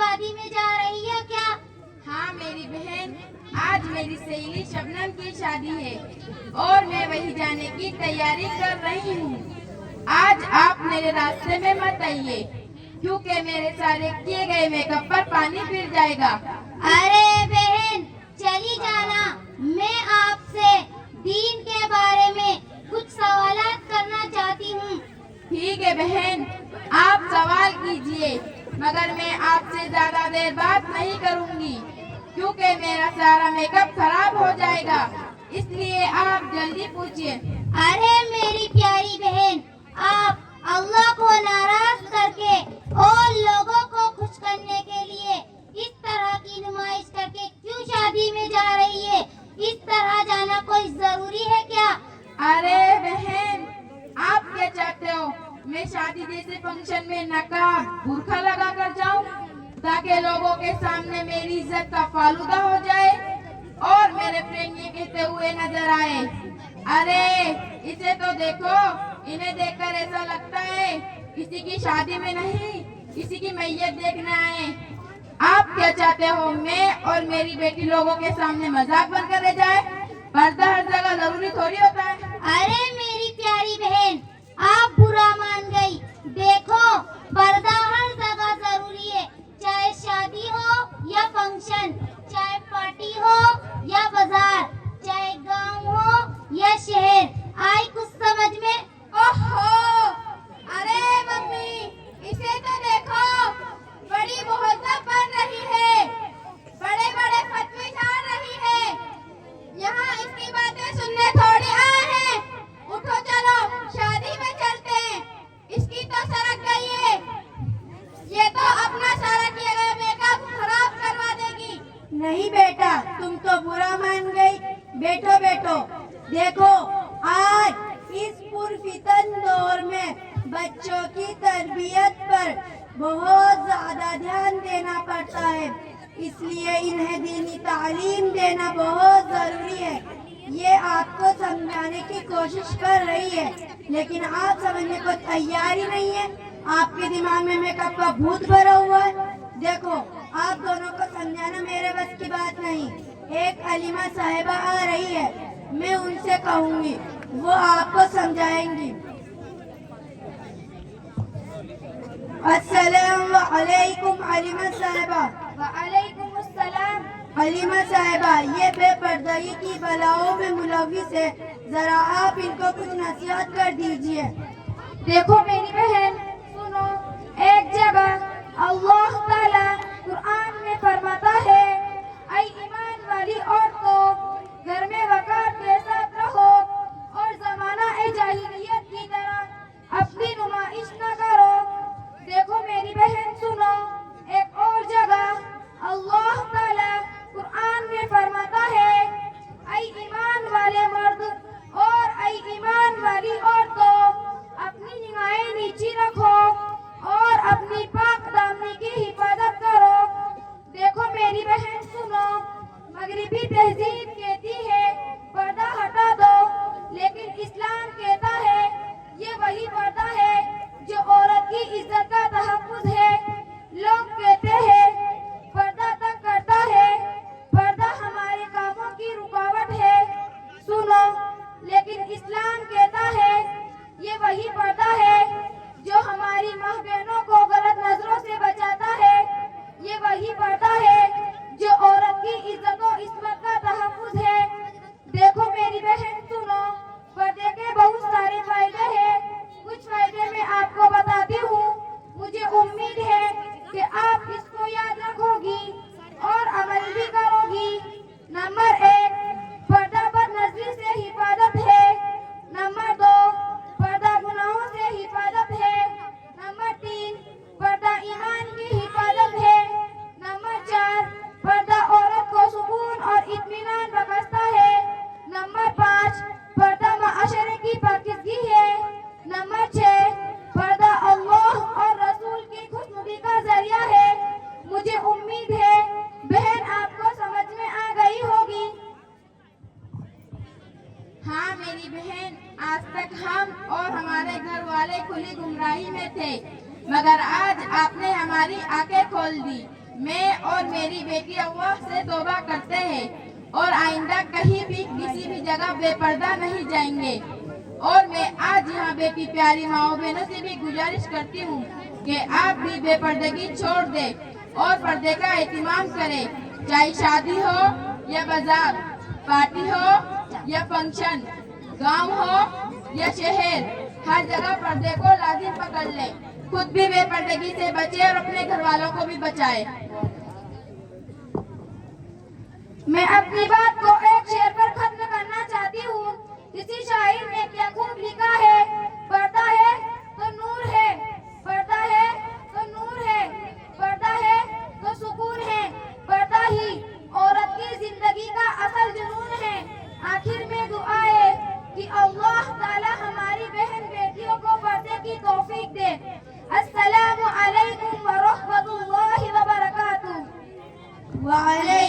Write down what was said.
शादी में जा रही है क्या? हाँ मेरी बहन, आज मेरी सहेली शबनम की शादी है और मैं वही जाने की तैयारी कर रही हूँ। आज आप मेरे रास्ते में मत आइए क्योंकि मेरे सारे किए गए मेकअप पर पानी फिर जाएगा। अरे बहन चली जाना, मैं आपसे दीन के बारे में कुछ सवालात करना चाहती हूँ। ठीक है बहन, आप सवाल कीजिए, मगर मैं आपसे ज्यादा देर बात नहीं करूँगी क्योंकि मेरा सारा मेकअप खराब हो जाएगा, इसलिए आप जल्दी पूछिए। अरे मेरी प्यारी बहन, आप अल्लाह को नाराज करके और लोगों को खुश करने के लिए इस तरह की नुमाइश करके क्यों शादी में जा रही है? इस तरह जाना कोई जरूरी है क्या? अरे बहन, आप क्या चाहते हो? मैं शादी जैसे फंक्शन में नकाब बुर्खा लगा कर जाऊं ताकि लोगों के सामने मेरी इज्जत का फालूदा हो जाए और मेरे फ्रेंड ये कहते हुए नजर आए, अरे इसे तो देखो, इन्हें देखकर ऐसा लगता है किसी की शादी में नहीं किसी की मैयत देखने आए। आप क्या चाहते हो, मैं और मेरी बेटी लोगों के सामने मजाक बनकर रह जाए? पर्दा हर जगह जरूरी थोड़ी होता है। अरे मेरी प्यारी बहन, आप बुरा मान गई। देखो पर्दा हर जगह जरूरी है, चाहे शादी हो या फंक्शन, चाहे पार्टी हो या बाजार, चाहे गांव हो या शहर। आई कुछ समझ में? ओहो, अरे मम्मी, इसे तो देखो, बड़ी मुहज्जब बन रही है, बड़े बड़े फतवे झाड़ रही है। यहाँ इसकी बातें सुनने थोड़ी आए हैं। उठो चलो शादी में चलते हैं। इसकी तो सड़क गई है, ये तो अपना सारा किया गया मेकअप खराब करवा देगी। नहीं बेटा, तुम तो बुरा मान गई। बैठो बैठो, देखो आज इस पुरफितन दौर में बच्चों की तरबियत पर बहुत ज्यादा ध्यान देना पड़ता है, इसलिए इन्हें दीनी तालीम देना बहुत जरूरी है। ये आपको समझाने की कोशिश कर रही है, लेकिन आप समझने को तैयार ही नहीं है। आपके दिमाग में मेकअप का भूत भरा हुआ है। देखो, आप दोनों को समझाना मेरे बस की बात नहीं। एक अलीमा साहिबा आ रही है, मैं उनसे कहूँगी, वो आपको समझाएंगी। अस्सलाम वालेकुम अलीमा साहिबा। वालेकुम अस्सलाम। अलीमा साहिबा, ये बेपर्दगी की बलाओं में मुलविस है, जरा आप इनको कुछ नसीहत कर दीजिए। देखो मेरी बहन, सुनो, एक जगह अल्लाह ताला कुरान में फरमाता है, ऐ ईमान वाली औरतों, घर में वकार के साथ रहो और जमाना ए जाहिलियत की तरह अपनी नुमाइश न करो। देखो मेरी बहन सुनो, एक और जगह अल्लाह ताला कुरान में फरमाता है, ऐ ईमान वाले मर्द और ऐ ईमान वाली औरतों, अपनी निगाहें नीची रखो और अपनी पाक दामनी की हिफाजत करो। देखो मेरी बहन सुनो, मगरिबी तहजीब कहती है पर्दा हटा दो, लेकिन इस्लाम कहता है ये वही पर्दा है जो औरत की इज्जत का तहफ्फुज है। लोग कहते हैं पर्दा तक करता है, पर्दा हमारे कामों की रुकावट है। सुनो, लेकिन इस्लाम कहता है ये वही पर्दा है जो हमारी माँ बहनों को गलत नजरों से बचाता है। ये वही पर्दा है जो औरत की इज्जत और इस्मत का तहफ्फुज है। देखो मेरी बहन सुनो, पर्दे के बहुत सारे फायदे हैं, कुछ फायदे मैं आपको बताती हूँ। मुझे उम्मीद है कि आप इसको याद रखोगी और अमल भी करोगी। नंबर 1, पर्दा बदनजरी से हिफाजत है। नंबर 2, पर्दा गुनाहों से हिफाजत है। नंबर 3, पर्दा ईमान की हिफाजत है। नंबर 4, पर्दा औरत को सुकून और इत्मीनान बख्शता है। नंबर 5, पर्दा माशरे की पाकीज़गी है। नंबर 6, पर्दा अल्लाह और रसूल की खुशनुदी का जरिया है। मुझे उम्मीद है बहन आपको समझ में आ गई होगी। हाँ मेरी बहन, आज तक हम और हमारे घर वाले खुली गुमराही में थे, मगर आज आपने हमारी आंखें खोल दी। मैं और मेरी बेटी अल्लाह से तौबा करते हैं और आइंदा कहीं भी किसी भी जगह बेपर्दा नहीं जाएंगे। और मैं आज यहाँ बेटी प्यारी माओ बहनों से भी गुजारिश करती हूँ कि आप भी बेपर्दगी छोड़ दे और पर्दे का एहतमाम करें, चाहे शादी हो या बाजार, पार्टी हो या फंक्शन, गांव हो या शहर, हर जगह पर्दे को लाजिम पकड़ ले। खुद भी बेपर्दगी से बचे और अपने घर वालों को भी बचाए। मैं अपनी बात को एक शेर पर खत्म करना चाहती हूँ। किसी शायर ने क्या खूब लिखा है, पर्दा है तो नूर है, पर्दा है तो नूर है, पर्दा है तो सुकून है, पर्दा ही औरत की जिंदगी का असल जुनून है। आखिर में दुआ है कि अल्लाह ताला हमारी बहन बेटियों को पर्दे की तौफीक दे। अस्सलामु अलैकुम व रहमतुल्लाहि व बरकातुहू। वाले